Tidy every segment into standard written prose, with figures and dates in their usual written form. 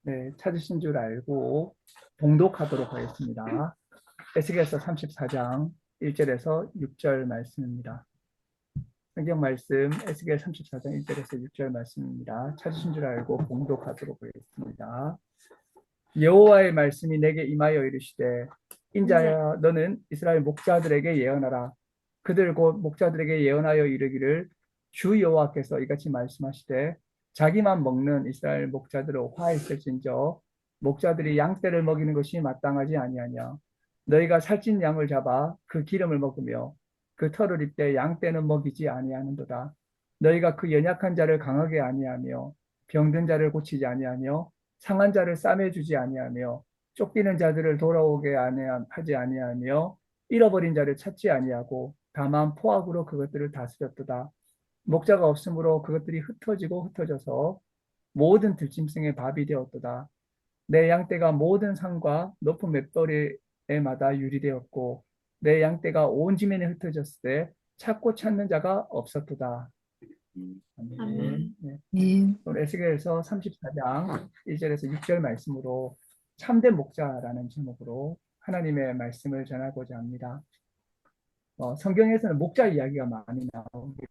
네, 찾으신 줄 알고 봉독하도록 하겠습니다. 에스겔서 34장 1절에서 6절 말씀입니다. 성경 말씀 에스겔 34장 1절에서 6절 말씀입니다. 찾으신 줄 알고 봉독하도록 하겠습니다. 여호와의 말씀이 내게 임하여 이르시되 인자야 너는 이스라엘 목자들에게 예언하라. 그들 곧 목자들에게 예언하여 이르기를 주 여호와께서 이같이 말씀하시되 자기만 먹는 이스라엘 목자들을 화했을진저 목자들이 양떼를 먹이는 것이 마땅하지 아니하냐. 너희가 살찐 양을 잡아 그 기름을 먹으며 그 털을 입되 양떼는 먹이지 아니하는도다. 너희가 그 연약한 자를 강하게 아니하며 병든 자를 고치지 아니하며 상한 자를 싸매주지 아니하며 쫓기는 자들을 돌아오게 하지 아니하며 잃어버린 자를 찾지 아니하고 다만 포악으로 그것들을 다스렸도다. 목자가 없으므로 그것들이 흩어지고 흩어져서 모든 들짐승의 밥이 되었도다. 내 양떼가 모든 산과 높은 맷더리에마다 유리되었고 내 양떼가 온 지면에 흩어졌을 때 찾고 찾는 자가 없었도다. 아멘. 네. 네. 오늘 에스겔서 34장 1절에서 6절 말씀으로 참된 목자라는 제목으로 하나님의 말씀을 전하고자 합니다. 성경에서는 목자 이야기가 많이 나옵니다.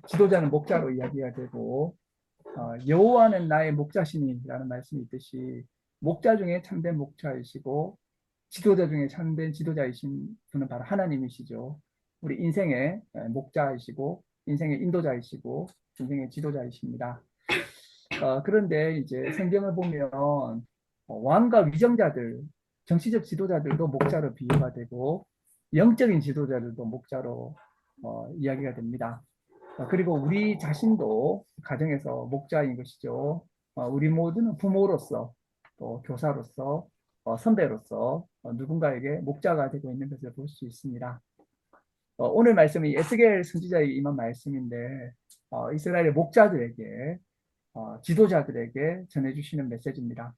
지도자는 목자로 이야기가 되고 여호와는 나의 목자시니라는 말씀이 있듯이 목자 중에 참된 목자이시고 지도자 중에 참된 지도자이신 분은 바로 하나님이시죠. 우리 인생의 목자이시고 인생의 인도자이시고 인생의 지도자이십니다. 그런데 이제 성경을 보면 왕과 위정자들, 정치적 지도자들도 목자로 비유가 되고 영적인 지도자들도 목자로 이야기가 됩니다. 그리고 우리 자신도 가정에서 목자인 것이죠. 우리 모두는 부모로서 또 교사로서 선배로서 누군가에게 목자가 되고 있는 것을 볼 수 있습니다. 오늘 말씀이 에스겔 선지자에게 임한 말씀인데 이스라엘의 목자들에게 지도자들에게 전해주시는 메시지입니다.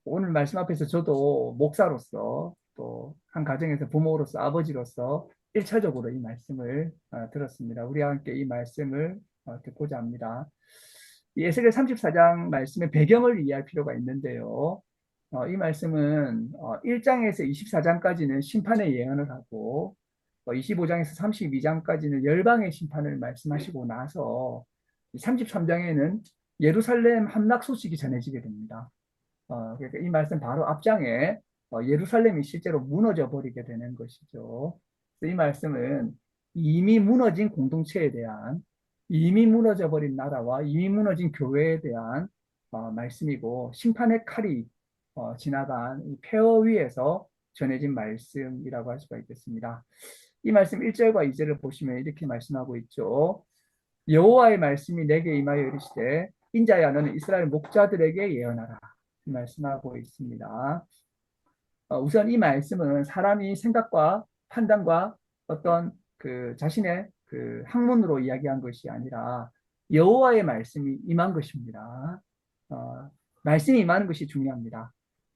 오늘 말씀 앞에서 저도 목사로서 또 한 가정에서 부모로서 아버지로서 1차적으로 이 말씀을 들었습니다. 우리와 함께 이 말씀을 듣고자 합니다. 이 에스겔 34장 말씀의 배경을 이해할 필요가 있는데요. 이 말씀은 1장에서 24장까지는 심판의 예언을 하고 25장에서 32장까지는 열방의 심판을 말씀하시고 나서 33장에는 예루살렘 함락 소식이 전해지게 됩니다. 그러니까 이 말씀 바로 앞장에 예루살렘이 실제로 무너져 버리게 되는 것이죠. 이 말씀은 이미 무너진 공동체에 대한 이미 무너져 버린 나라와 이미 무너진 교회에 대한 말씀이고 심판의 칼이 지나간 이 폐허 위에서 전해진 말씀이라고 할 수가 있겠습니다. 이 말씀 1절과 2절을 보시면 이렇게 말씀하고 있죠. 여호와의 말씀이 내게 임하여 이르시되 인자야 너는 이스라엘 목자들에게 예언하라 말씀하고 있습니다. 우선 이 말씀은 사람이 생각과 판단과 어떤 그 자신의 그 학문으로 이야기한 것이 아니라 여호와의 말씀이 임한 것입니다. 말씀이 임하는 것이 중요합니다.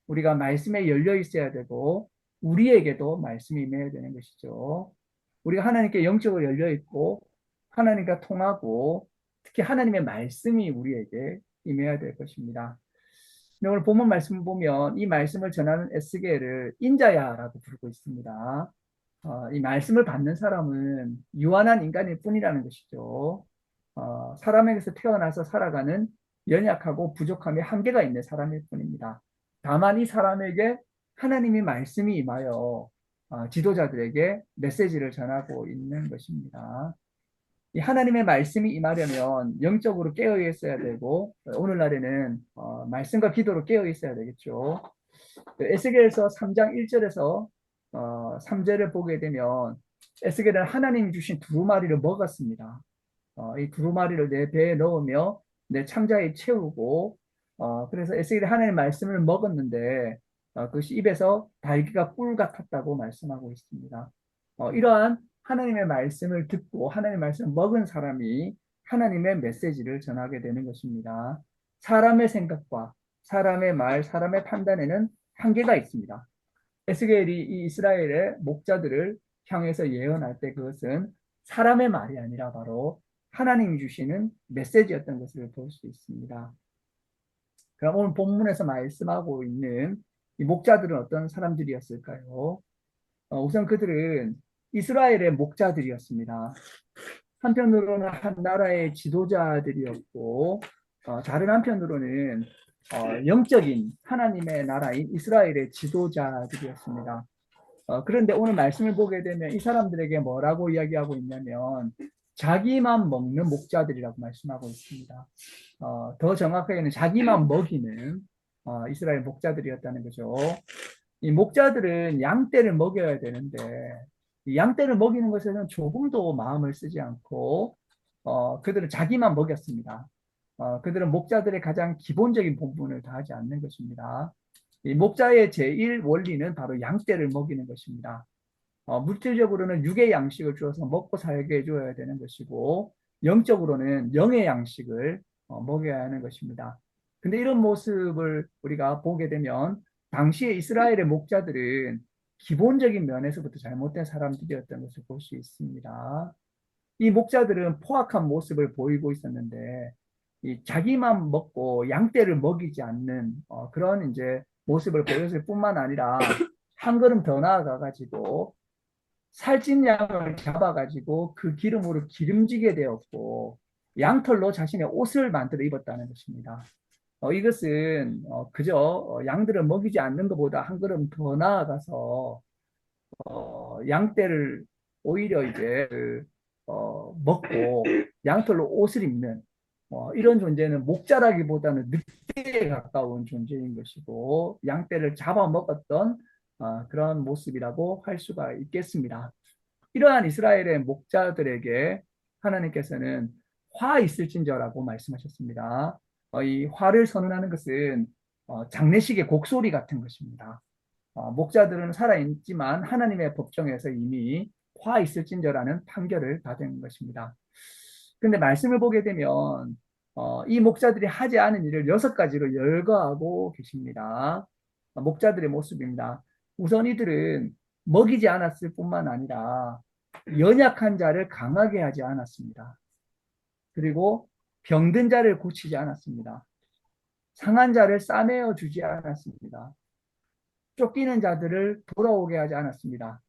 우리가 말씀에 열려 있어야 되고 우리에게도 말씀이 임해야 되는 것이죠. 우리가 하나님께 영적으로 열려 있고 하나님과 통하고 특히 하나님의 말씀이 우리에게 임해야 될 것입니다. 오늘 본문 말씀을 보면 이 말씀을 전하는 에스겔을 인자야라고 부르고 있습니다. 이 말씀을 받는 사람은 유한한 인간일 뿐이라는 것이죠. 사람에게서 태어나서 살아가는 연약하고 부족함에 한계가 있는 사람일 뿐입니다. 다만 이 사람에게 하나님의 말씀이 임하여 지도자들에게 메시지를 전하고 있는 것입니다. 이 하나님의 말씀이 임하려면 영적으로 깨어 있어야 되고 오늘날에는 말씀과 기도로 깨어 있어야 되겠죠. 에스겔서 3장 1절에서 3절을 보게 되면 에스겔은 하나님이 주신 두루마리를 먹었습니다. 이 두루마리를 내 배에 넣으며 내 창자에 채우고 그래서 에스겔이 하나님의 말씀을 먹었는데 그것이 입에서 달기가 꿀 같았다고 말씀하고 있습니다. 이러한 하나님의 말씀을 듣고 하나님의 말씀을 먹은 사람이 하나님의 메시지를 전하게 되는 것입니다. 사람의 생각과 사람의 말, 사람의 판단에는 한계가 있습니다. 에스겔이 이 이스라엘의 목자들을 향해서 예언할 때 그것은 사람의 말이 아니라 바로 하나님이 주시는 메시지였던 것을 볼 수 있습니다. 그럼 오늘 본문에서 말씀하고 있는 이 목자들은 어떤 사람들이었을까요? 우선 그들은 이스라엘의 목자들이었습니다. 한편으로는 한 나라의 지도자들이었고, 다른 한편으로는 영적인 하나님의 나라인 이스라엘의 지도자들이었습니다. 그런데 오늘 말씀을 보게 되면 이 사람들에게 뭐라고 이야기하고 있냐면 자기만 먹는 목자들이라고 말씀하고 있습니다. 더 정확하게는 자기만 먹이는 이스라엘 목자들이었다는 거죠. 이 목자들은 양떼를 먹여야 되는데 이 양떼를 먹이는 것에는 조금도 마음을 쓰지 않고 그들은 자기만 먹였습니다. 그들은 목자들의 가장 기본적인 본분을 다하지 않는 것입니다. 이 목자의 제1 원리는 바로 양떼를 먹이는 것입니다. 물질적으로는 육의 양식을 주어서 먹고 살게 해줘야 되는 것이고, 영적으로는 영의 양식을 먹여야 하는 것입니다. 근데 이런 모습을 우리가 보게 되면, 당시에 이스라엘의 목자들은 기본적인 면에서부터 잘못된 사람들이었던 것을 볼 수 있습니다. 이 목자들은 포악한 모습을 보이고 있었는데, 이 자기만 먹고 양떼를 먹이지 않는 그런 이제 모습을 보였을 뿐만 아니라 한 걸음 더 나아가 가지고 살찐 양을 잡아가지고 그 기름으로 기름지게 되었고 양털로 자신의 옷을 만들어 입었다는 것입니다. 이것은 그저 양들을 먹이지 않는 것보다 한 걸음 더 나아가서 양떼를 오히려 이제 먹고 양털로 옷을 입는 이런 존재는 목자라기보다는 늑대에 가까운 존재인 것이고 양떼를 잡아먹었던 그런 모습이라고 할 수가 있겠습니다. 이러한 이스라엘의 목자들에게 하나님께서는 화 있을진저라고 말씀하셨습니다. 이 화를 선언하는 것은 장례식의 곡소리 같은 것입니다. 목자들은 살아있지만 하나님의 법정에서 이미 화 있을진저라는 판결을 받은 것입니다. 근데 말씀을 보게 되면 이 목자들이 하지 않은 일을 6가지로 열거하고 계십니다. 목자들의 모습입니다. 우선 이들은 먹이지 않았을 뿐만 아니라 연약한 자를 강하게 하지 않았습니다. 그리고 병든 자를 고치지 않았습니다. 상한 자를 싸매어 주지 않았습니다. 쫓기는 자들을 돌아오게 하지 않았습니다.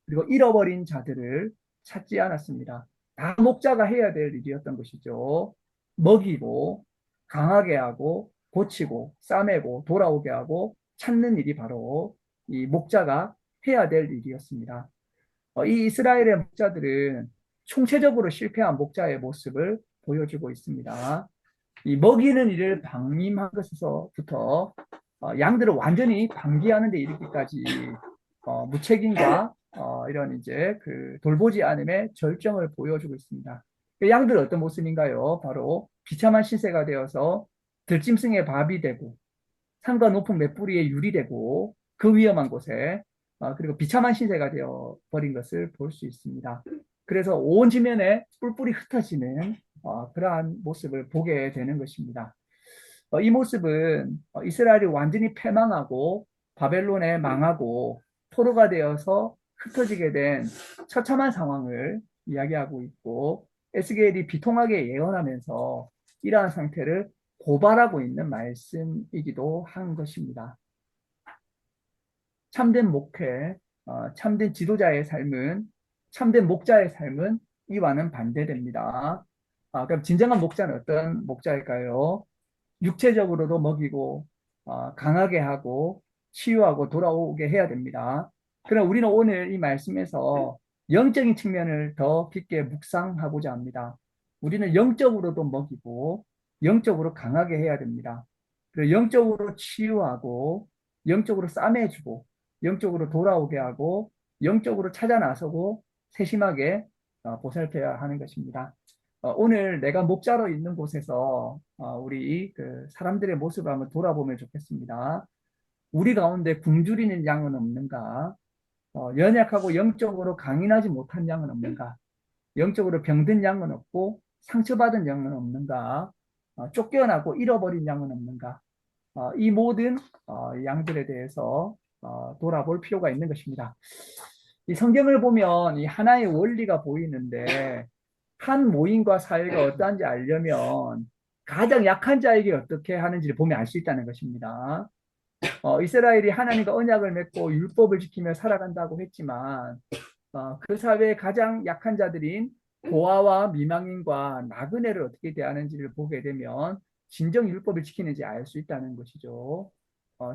그리고 잃어버린 자들을 찾지 않았습니다. 다 목자가 해야 될 일이었던 것이죠. 먹이고 강하게 하고 고치고 싸매고 돌아오게 하고 찾는 일이 바로 이 목자가 해야 될 일이었습니다. 이 이스라엘의 목자들은 총체적으로 실패한 목자의 모습을 보여주고 있습니다. 이 먹이는 일을 방임한 것에서부터 양들을 완전히 방기하는 데 이르기까지 무책임과 이런 이제 그 돌보지 않음의 절정을 보여주고 있습니다. 그 양들은 어떤 모습인가요? 바로 비참한 신세가 되어서 들짐승의 밥이 되고 산과 높은 맷뿌리에 유리 되고 그 위험한 곳에 그리고 비참한 신세가 되어 버린 것을 볼 수 있습니다. 그래서 온 지면에 뿔뿔이 흩어지는 그러한 모습을 보게 되는 것입니다. 이 모습은 이스라엘이 완전히 패망하고 바벨론에 망하고 포로가 되어서 흩어지게 된 처참한 상황을 이야기하고 있고 에스겔이 비통하게 예언하면서 이러한 상태를 고발하고 있는 말씀이기도 한 것입니다. 참된 목회, 참된 지도자의 삶은 참된 목자의 삶은 이와는 반대됩니다. 그럼 진정한 목자는 어떤 목자일까요? 육체적으로도 먹이고 강하게 하고 치유하고 돌아오게 해야 됩니다. 그럼 우리는 오늘 이 말씀에서 영적인 측면을 더 깊게 묵상하고자 합니다. 우리는 영적으로도 먹이고 영적으로 강하게 해야 됩니다. 그리고 영적으로 치유하고 영적으로 싸매주고 영적으로 돌아오게 하고 영적으로 찾아 나서고 세심하게 보살펴야 하는 것입니다. 오늘 내가 목자로 있는 곳에서 우리 그 사람들의 모습을 한번 돌아보면 좋겠습니다. 우리 가운데 굶주리는 양은 없는가? 연약하고 영적으로 강인하지 못한 양은 없는가? 영적으로 병든 양은 없고 상처받은 양은 없는가? 쫓겨나고 잃어버린 양은 없는가? 이 모든 양들에 대해서 돌아볼 필요가 있는 것입니다. 이 성경을 보면 이 하나의 원리가 보이는데 한 모임과 사회가 어떠한지 알려면 가장 약한 자에게 어떻게 하는지를 보면 알 수 있다는 것입니다. 이스라엘이 하나님과 언약을 맺고 율법을 지키며 살아간다고 했지만 그 사회의 가장 약한 자들인 고아와 미망인과 나그네를 어떻게 대하는지를 보게 되면 진정 율법을 지키는지 알 수 있다는 것이죠.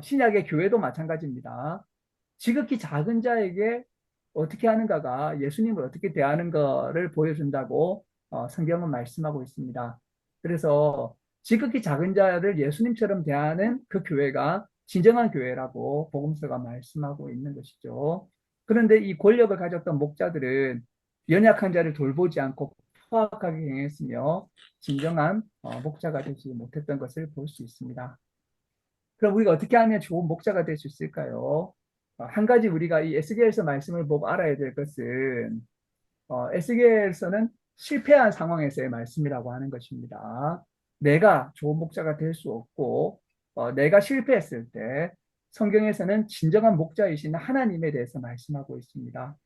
신약의 교회도 마찬가지입니다. 지극히 작은 자에게 어떻게 하는가가 예수님을 어떻게 대하는가를 보여준다고 성경은 말씀하고 있습니다. 그래서 지극히 작은 자를 예수님처럼 대하는 그 교회가 진정한 교회라고 복음서가 말씀하고 있는 것이죠. 그런데 이 권력을 가졌던 목자들은 연약한 자를 돌보지 않고 포악하게 행했으며 진정한 목자가 되지 못했던 것을 볼 수 있습니다. 그럼 우리가 어떻게 하면 좋은 목자가 될 수 있을까요? 한 가지 우리가 이 에스겔서 말씀을 보고 알아야 될 것은 에스겔서는 실패한 상황에서의 말씀이라고 하는 것입니다. 내가 좋은 목자가 될 수 없고 내가 실패했을 때 성경에서는 진정한 목자이신 하나님에 대해서 말씀하고 있습니다.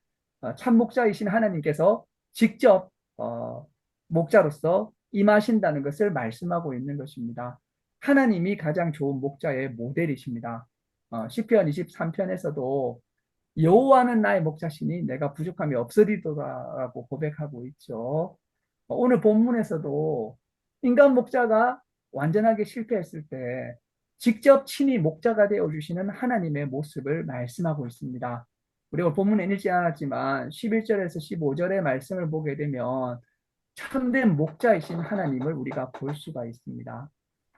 참 목자이신 하나님께서 직접 목자로서 임하신다는 것을 말씀하고 있는 것입니다. 하나님이 가장 좋은 목자의 모델이십니다. 시편 23편에서도 여호와는 나의 목자시니 내가 부족함이 없으리로다라고 고백하고 있죠. 오늘 본문에서도 인간 목자가 완전하게 실패했을 때 직접 친히 목자가 되어 주시는 하나님의 모습을 말씀하고 있습니다. 우리가 본문에 읽지 않았지만 11절에서 15절의 말씀을 보게 되면 참된 목자이신 하나님을 우리가 볼 수가 있습니다.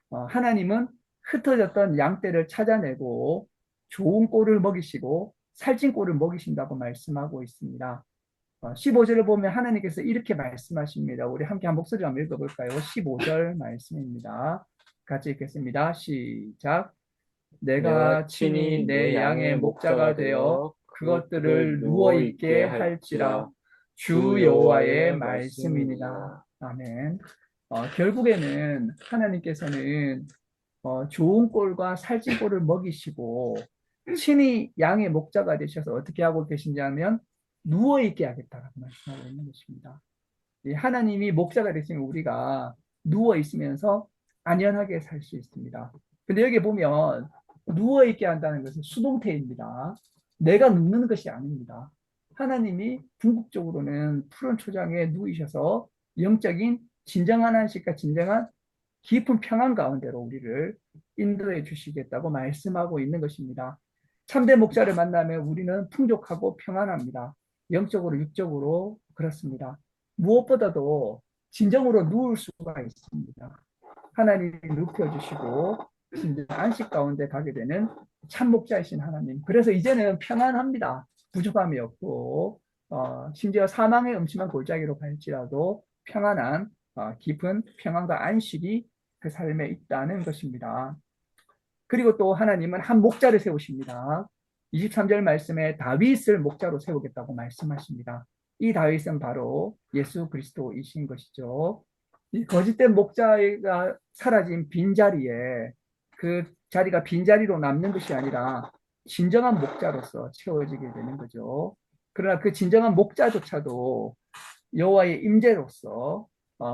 하나님은 흩어졌던 양떼를 찾아내고 좋은 꼴을 먹이시고 살찐 꼴을 먹이신다고 말씀하고 있습니다. 15절을 보면 하나님께서 이렇게 말씀하십니다. 우리 함께 한 목소리 한번 읽어볼까요? 15절 말씀입니다. 같이 읽겠습니다. 시작. 내가 친히 내 양의 목자가 되어 그것들을 누워 있게 할지라 주 여호와의 말씀이니라. 아멘. 결국에는 하나님께서는 좋은 꼴과 살찐 꼴을 먹이시고 친히 양의 목자가 되셔서 어떻게 하고 계신지하면 누워 있게 하겠다라고 말씀하고 있는 것입니다. 이 하나님이 목자가 되시면 우리가 누워 있으면서 안연하게 살 수 있습니다. 근데 여기 보면 누워 있게 한다는 것은 수동태입니다. 내가 눕는 것이 아닙니다. 하나님이 궁극적으로는 푸른 초장에 누이셔서 영적인 진정한 안식과 진정한 깊은 평안 가운데로 우리를 인도해 주시겠다고 말씀하고 있는 것입니다. 참된 목자를 만나면 우리는 풍족하고 평안합니다. 영적으로, 육적으로 그렇습니다. 무엇보다도 진정으로 누울 수가 있습니다. 하나님이 눕혀주시고 진정 안식 가운데 가게 되는 참 목자이신 하나님. 그래서 이제는 평안합니다. 부족함이 없고 심지어 사망의 음침한 골짜기로 갈지라도 평안한 깊은 평안과 안식이 그 삶에 있다는 것입니다. 그리고 또 하나님은 한 목자를 세우십니다. 23절 말씀에 다윗을 목자로 세우겠다고 말씀하십니다. 이 다윗은 바로 예수 그리스도이신 것이죠. 이 거짓된 목자가 사라진 빈자리에 그 자리가 빈자리로 남는 것이 아니라 진정한 목자로서 채워지게 되는 거죠. 그러나 그 진정한 목자조차도 여호와의 임재로서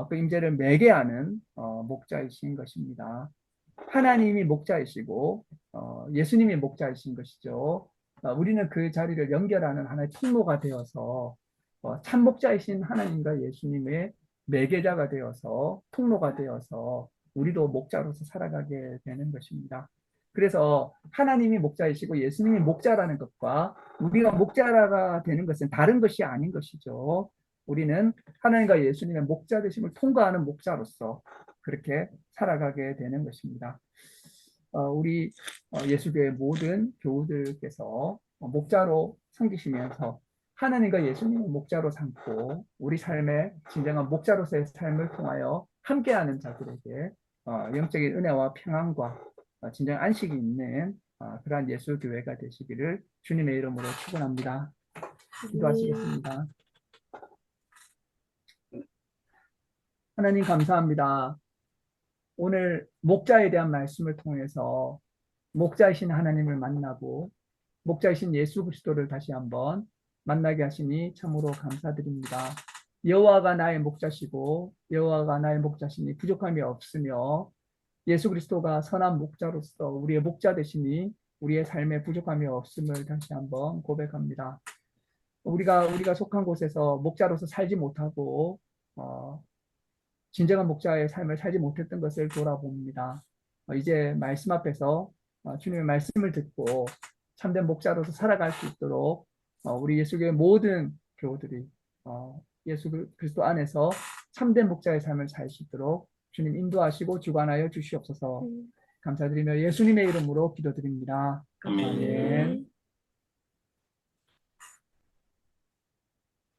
그 임재를 매개하는 목자이신 것입니다. 하나님이 목자이시고 예수님이 목자이신 것이죠. 우리는 그 자리를 연결하는 하나의 통로가 되어서 참 목자이신 하나님과 예수님의 매개자가 되어서 통로가 되어서 우리도 목자로서 살아가게 되는 것입니다. 그래서 하나님이 목자이시고 예수님이 목자라는 것과 우리가 목자가 되는 것은 다른 것이 아닌 것이죠. 우리는 하나님과 예수님의 목자 되심을 통과하는 목자로서 그렇게 살아가게 되는 것입니다. 우리 예수교회 모든 교우들께서 목자로 섬기시면서 하나님과 예수님을 목자로 삼고 우리 삶의 진정한 목자로서의 삶을 통하여 함께하는 자들에게 영적인 은혜와 평안과 진정 안식이 있는 그러한 예수교회가 되시기를 주님의 이름으로 축원합니다. 기도하시겠습니다. 하나님 감사합니다. 오늘 목자에 대한 말씀을 통해서 목자이신 하나님을 만나고 목자이신 예수 그리스도를 다시 한번 만나게 하시니 참으로 감사드립니다. 여호와가 나의 목자시고 여호와가 나의 목자시니 부족함이 없으며 예수 그리스도가 선한 목자로서 우리의 목자 되시니 우리의 삶에 부족함이 없음을 다시 한번 고백합니다. 우리가 속한 곳에서 목자로서 살지 못하고 진정한 목자의 삶을 살지 못했던 것을 돌아봅니다. 이제 말씀 앞에서 주님의 말씀을 듣고 참된 목자로서 살아갈 수 있도록 우리 예수교의 모든 교우들이 예수 그리스도 안에서 참된 목자의 삶을 살 수 있도록 주님 인도하시고 주관하여 주시옵소서. 감사드리며 예수님의 이름으로 기도드립니다. 아멘. 아멘.